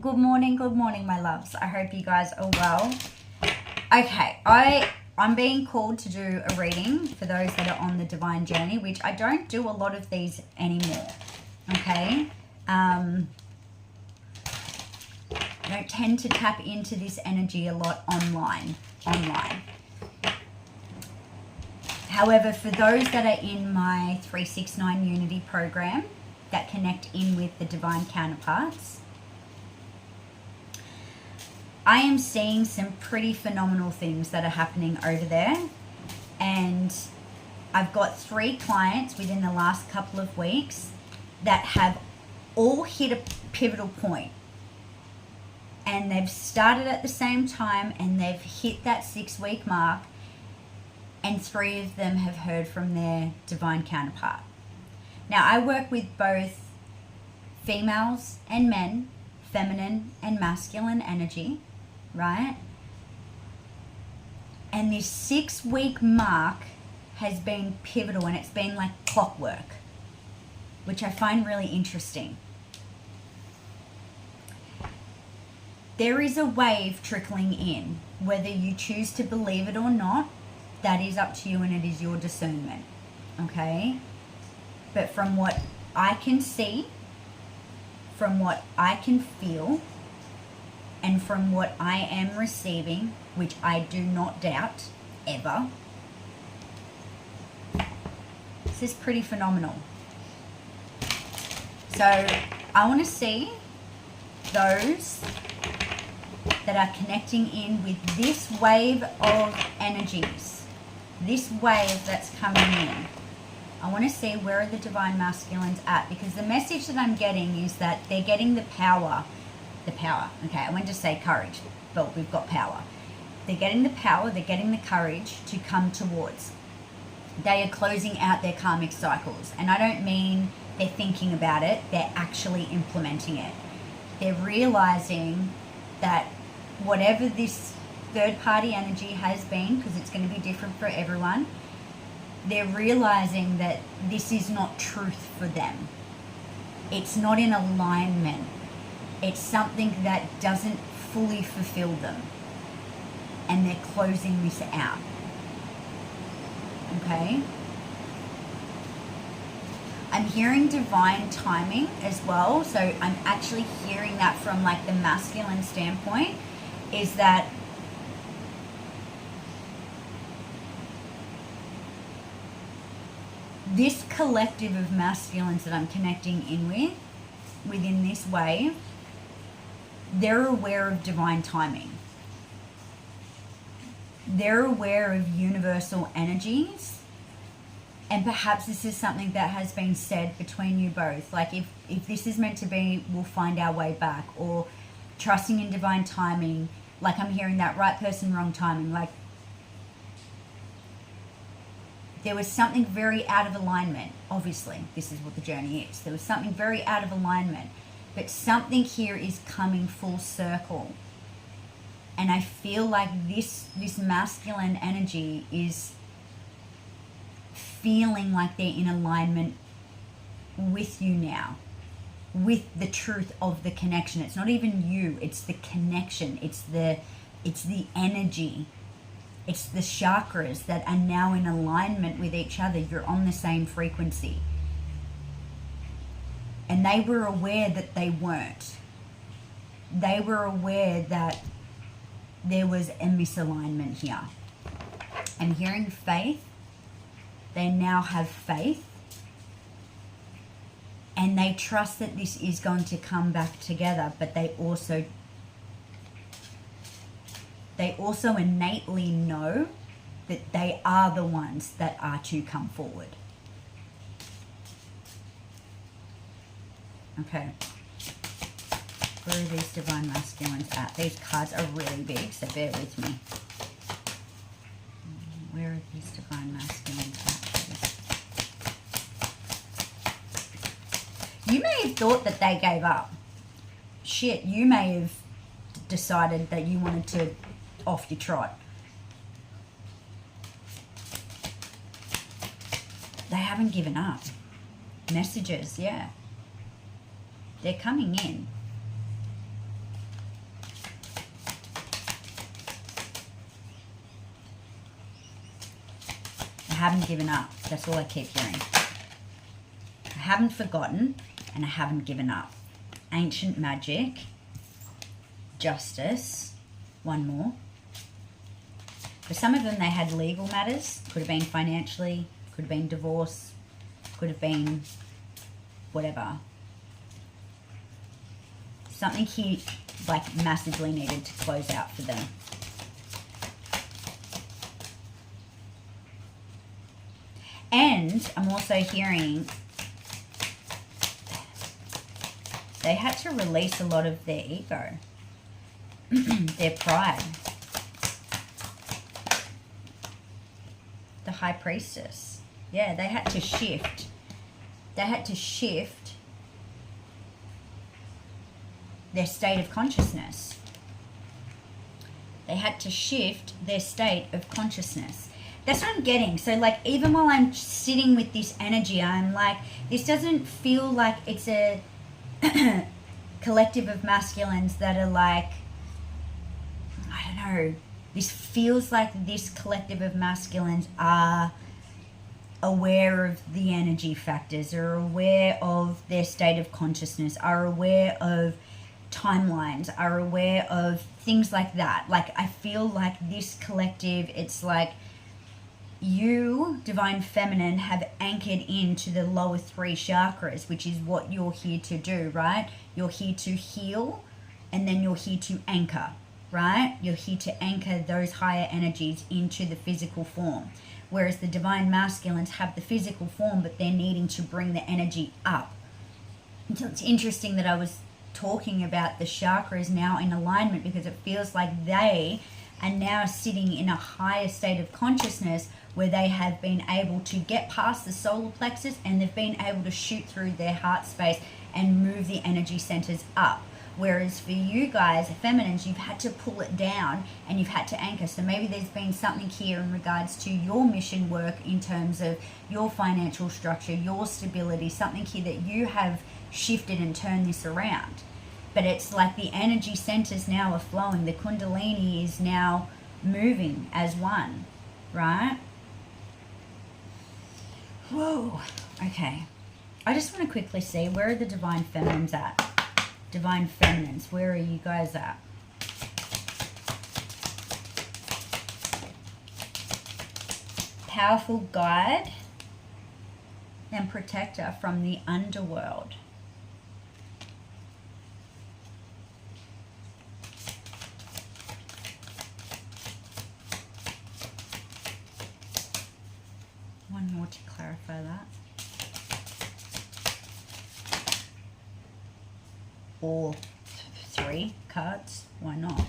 Good morning, my loves. I hope you guys are well. Okay, I'm being called to do a reading for those that are on the divine journey, which I don't do a lot of these anymore. Okay, I don't tend to tap into this energy a lot online. However, for those that are in my 369 Unity program that connect in with the divine counterparts, I am seeing some pretty phenomenal things that are happening over there. And I've got 3 clients within the last couple of weeks that have all hit a pivotal point. And they've started at the same time and they've hit that 6-week mark. And 3 of them have heard from their divine counterpart. Now, I work with both females and men, feminine and masculine energy, right? And this 6-week mark has been pivotal, and it's been like clockwork, which I find really interesting. There is a wave trickling in. Whether you choose to believe it or not, that is up to you, and it is your discernment, okay? But from what I can see, from what I can feel, and from what I am receiving, which I do not doubt, ever, this is pretty phenomenal. So I want to see those that are connecting in with this wave of energies, this wave that's coming in. I want to see where are the divine masculines at, because the message that I'm getting is that they're getting the power. Okay, I went to say courage, but we've got power. They're getting the power, they're getting the courage to come towards. They are closing out their karmic cycles. And I don't mean they're thinking about it, they're actually implementing it. They're realizing that whatever this third-party energy has been, because it's going to be different for everyone, they're realizing that this is not truth for them. It's not in alignment. It's something that doesn't fully fulfill them. And they're closing this out. Okay? I'm hearing divine timing as well. So I'm actually hearing that from like the masculine standpoint, is that this collective of masculines that I'm connecting in with, within this wave, they're aware of divine timing. They're aware of universal energies. And perhaps this is something that has been said between you both. Like if this is meant to be, we'll find our way back. Or trusting in divine timing. Like I'm hearing that right person, wrong timing. Like there was something very out of alignment. Obviously, this is what the journey is. There was something very out of alignment. But something here is coming full circle. And I feel like this masculine energy is feeling like they're in alignment with you now. With the truth of the connection. It's not even you, it's the connection. It's the energy. It's the chakras that are now in alignment with each other. You're on the same frequency. And they were aware that they weren't. They were aware that there was a misalignment here. I'm hearing faith. They now have faith. And they trust that this is going to come back together. But they also innately know that they are the ones that are to come forward. Okay. Where are these divine masculines at? These cards are really big, so bear with me. Where are these divine masculines at? You may have thought that they gave up. Shit, you may have decided that you wanted to off your trot. They haven't given up. Messages, yeah. They're coming in. haven't given up. That's all I keep hearing. I haven't forgotten, and I haven't given up. Ancient magic, justice, one more. For some of them, they had legal matters. Could have been financially, could have been divorce, could have been whatever. Something here, like, massively needed to close out for them. And I'm also hearing they had to release a lot of their ego, their pride. The High Priestess. Yeah, they had to shift. They had to shift their state of consciousness. They had to shift their state of consciousness. That's what I'm getting. So, like, even while I'm sitting with this energy, I'm like, this doesn't feel like it's a collective of masculines that are like, I don't know, this feels like this collective of masculines are aware of the energy factors, are aware of their state of consciousness, are aware of timelines, are aware of things like that. Like, I feel like this collective, it's like you, Divine Feminine, have anchored into the lower 3 chakras, which is what you're here to do, right? You're here to heal, and then you're here to anchor, right? You're here to anchor those higher energies into the physical form. Whereas the Divine Masculines have the physical form, but they're needing to bring the energy up. And so it's interesting that I was talking about the chakras now in alignment, because it feels like they are now sitting in a higher state of consciousness where they have been able to get past the solar plexus, and they've been able to shoot through their heart space and move the energy centers up. Whereas for you guys, feminines, you've had to pull it down and you've had to anchor. So maybe there's been something here in regards to your mission work in terms of your financial structure, your stability, something here that you have shifted and turned this around. But it's like the energy centers now are flowing. The Kundalini is now moving as one, right? Whoa. Okay. I just want to quickly see, where are the Divine Feminines at? Divine Feminines, where are you guys at? Powerful guide and protector from the underworld. One more to clarify that. Or 3 cards, why not?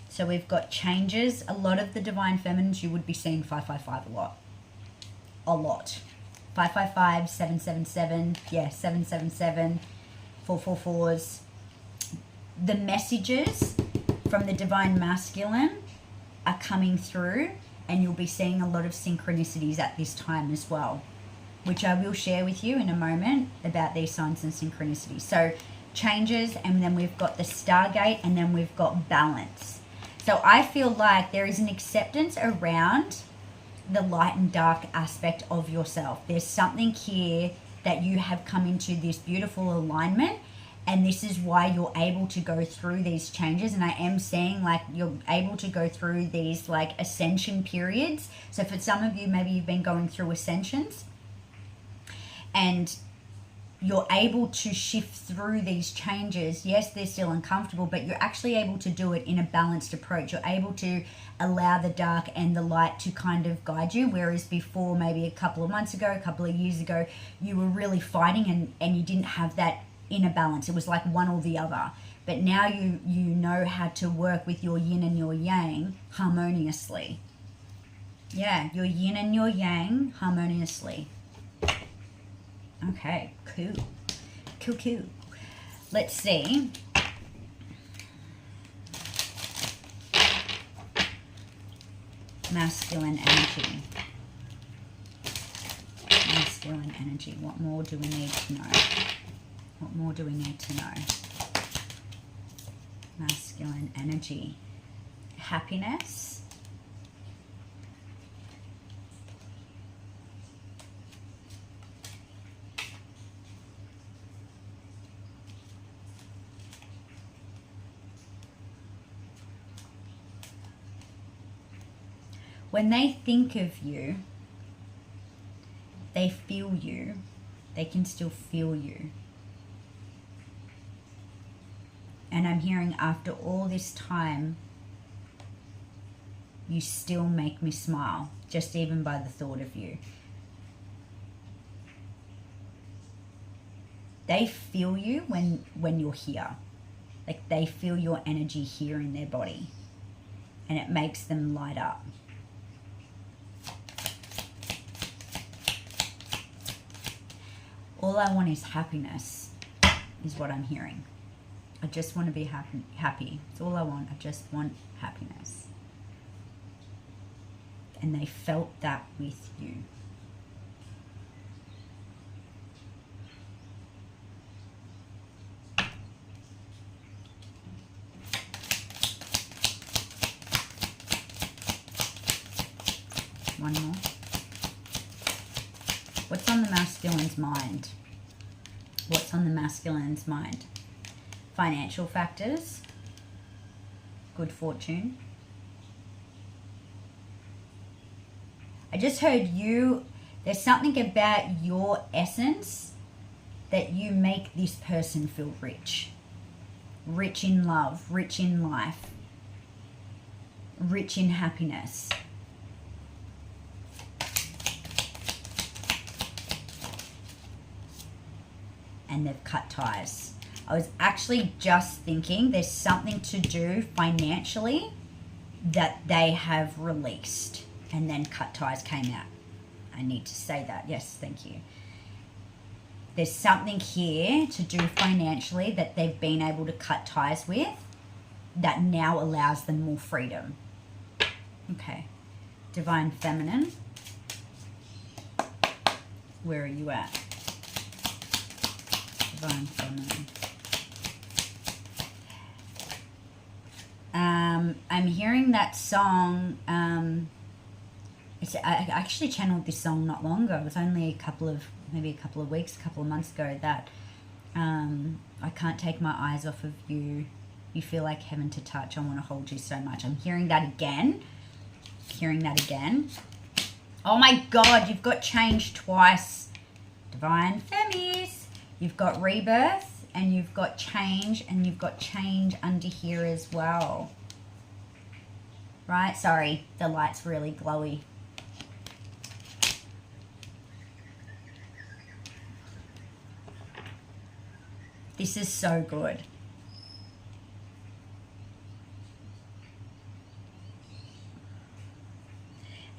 So we've got changes. A lot of the Divine Feminines, you would be seeing 555 a lot. A lot. 555, 777, yeah, 777, 444s. The messages from the Divine Masculine are coming through, and you'll be seeing a lot of synchronicities at this time as well, which I will share with you in a moment about these signs and synchronicities. So changes, and then we've got the Stargate, and then we've got balance. So I feel like there is an acceptance around the light and dark aspect of yourself. There's something here that you have come into this beautiful alignment, and this is why you're able to go through these changes. And I am saying, like, you're able to go through these like ascension periods. So for some of you, maybe you've been going through ascensions, and you're able to shift through these changes. Yes, they're still uncomfortable, but you're actually able to do it in a balanced approach. You're able to allow the dark and the light to kind of guide you, whereas before, maybe a couple of months ago, a couple of years ago, you were really fighting and you didn't have that inner balance. It was like one or the other. But now you know how to work with your yin and your yang harmoniously. Yeah, your yin and your yang harmoniously. Okay, cool. Cool. Let's see. Masculine energy. Masculine energy. What more do we need to know? What more do we need to know? Masculine energy. Happiness. when they think of you, they feel you. They can still feel you. And I'm hearing, after all this time, you still make me smile, just even by the thought of you. They feel you when you're here. Like, they feel your energy here in their body. And it makes them light up. All I want is happiness, is what I'm hearing. I just want to be happy. It's all I want. I just want happiness. And they felt that with you. One more. What's on the masculine's mind? What's on the masculine's mind? Financial factors, good fortune. I just heard you, there's something about your essence that you make this person feel rich. Rich in love, rich in life, rich in happiness. And they've cut ties. I was actually just thinking there's something to do financially that they have released, and then cut ties came out. I need to say that. Yes, thank you. There's something here to do financially that they've been able to cut ties with that now allows them more freedom. Okay. Divine Feminine. Where are you at? Divine Feminine. I'm hearing that song. I actually channeled this song not long ago. It was only maybe a couple of weeks, a couple of months ago, that I can't take my eyes off of you. You feel like heaven to touch. I want to hold you so much. I'm hearing that again. Oh my God, you've got change twice. Divine Femmies. You've got rebirth and you've got change, and you've got change under here as well. Right? Sorry, the light's really glowy. This is so good.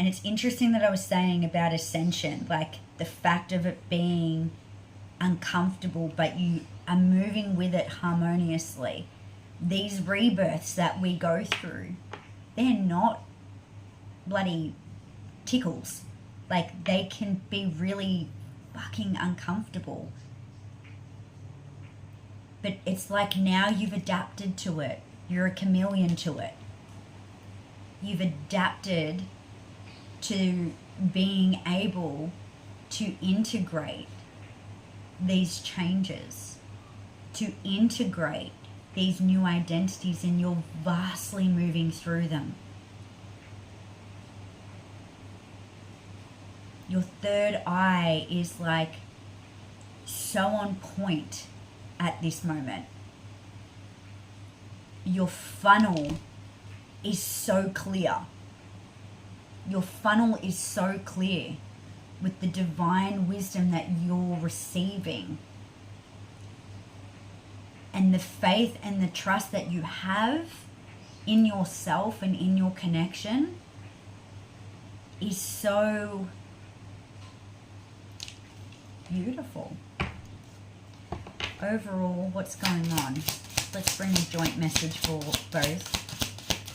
And it's interesting that I was saying about ascension, like the fact of it being uncomfortable, but you are moving with it harmoniously. These rebirths that we go through, they're not bloody tickles. Like, they can be really fucking uncomfortable. But it's like now you've adapted to it. You're a chameleon to it. You've adapted to being able to integrate these changes, to integrate these new identities, and you're vastly moving through them. Your third eye is like so on point at this moment. Your funnel is so clear. Your funnel is so clear with the divine wisdom that you're receiving. And the faith and the trust that you have in yourself and in your connection is so beautiful. Overall, what's going on? Let's bring a joint message for both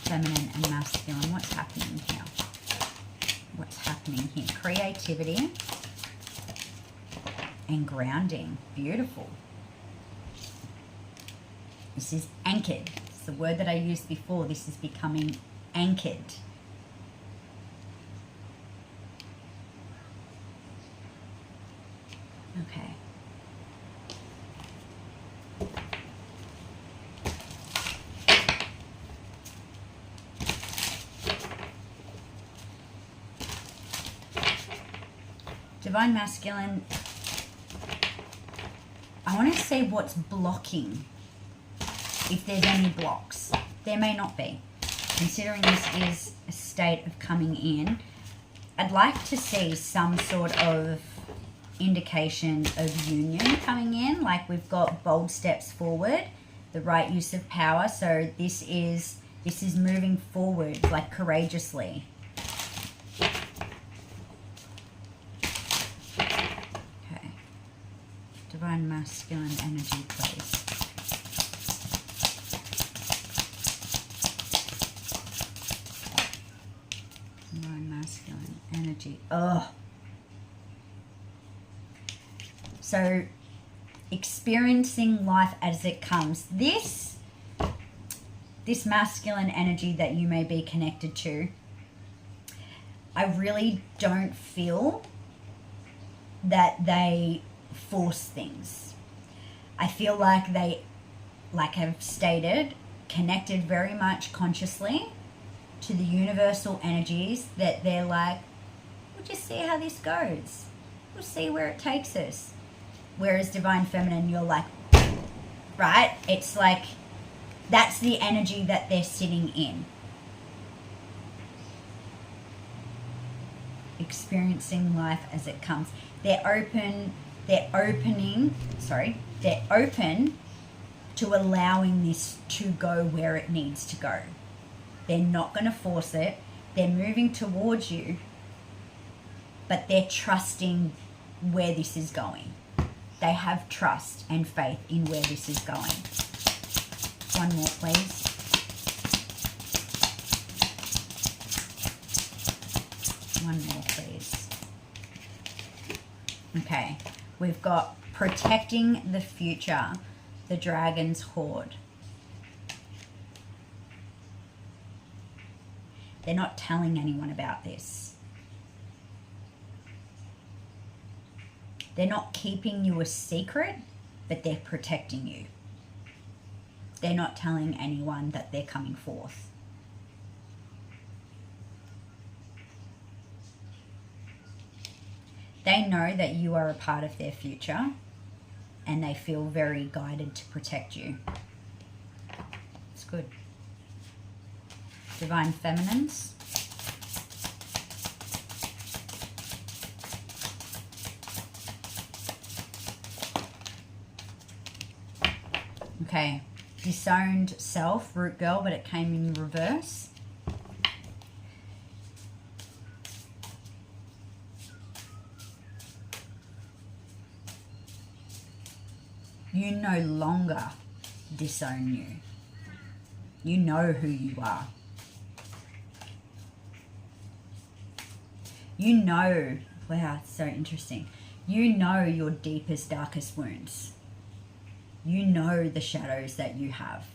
feminine and masculine. What's happening here? What's happening here? Creativity and grounding. Beautiful. This is anchored. It's the word that I used before. This is becoming anchored. Okay. Divine Masculine, I want to see what's blocking, if there's any blocks. There may not be. Considering this is a state of coming in, I'd like to see some sort of indication of union coming in. Like we've got bold steps forward, the right use of power. So this is moving forward, like courageously. Okay. Divine Masculine energy, please. Divine Masculine energy. Oh. So, experiencing life as it comes. This masculine energy that you may be connected to, I really don't feel that they force things. I feel like they, like I've stated, connected very much consciously to the universal energies, that they're like, we'll just see how this goes. We'll see where it takes us. Whereas Divine Feminine, you're like, right? It's like, that's the energy that they're sitting in. Experiencing life as it comes. They're open to allowing this to go where it needs to go. They're not going to force it. They're moving towards you, but they're trusting where this is going. They have trust and faith in where this is going. One more, please. One more, please. Okay, we've got protecting the future, the dragon's hoard. They're not telling anyone about this. They're not keeping you a secret, but they're protecting you. They're not telling anyone that they're coming forth. They know that you are a part of their future, and they feel very guided to protect you. It's good. Divine Feminines. Okay, disowned self, root girl, but it came in reverse. You no longer disown you. You know who you are. You know, wow, it's so interesting. You know your deepest, darkest wounds. You know the shadows that you have.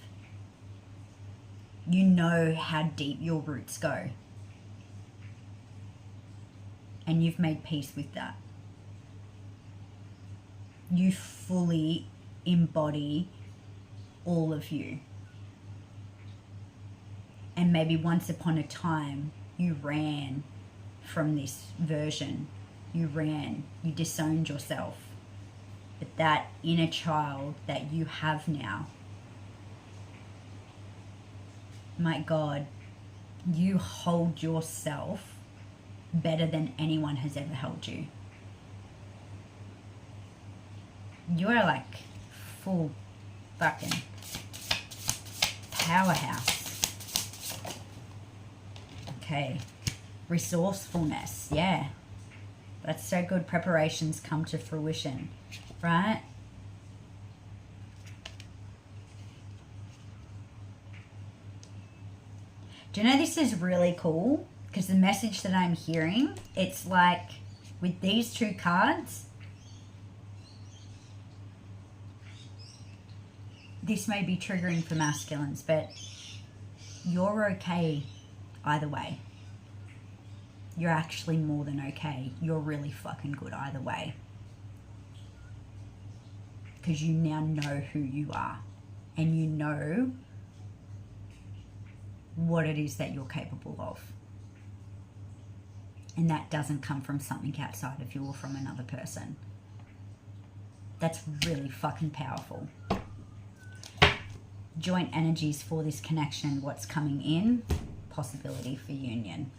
You know how deep your roots go. And you've made peace with that. You fully embody all of you. And maybe once upon a time, you ran from this version. You ran, you disowned yourself. But that inner child that you have now, my God, you hold yourself better than anyone has ever held you. You are like full fucking powerhouse. Okay. Resourcefulness, yeah. That's so good. Preparations come to fruition, right? Do you know this is really cool? Because the message that I'm hearing, it's like with these two cards, this may be triggering for masculines, but you're okay either way. You're actually more than okay. You're really fucking good either way. Because you now know who you are. And you know what it is that you're capable of. And that doesn't come from something outside of you or from another person. That's really fucking powerful. Joint energies for this connection, what's coming in, possibility for union.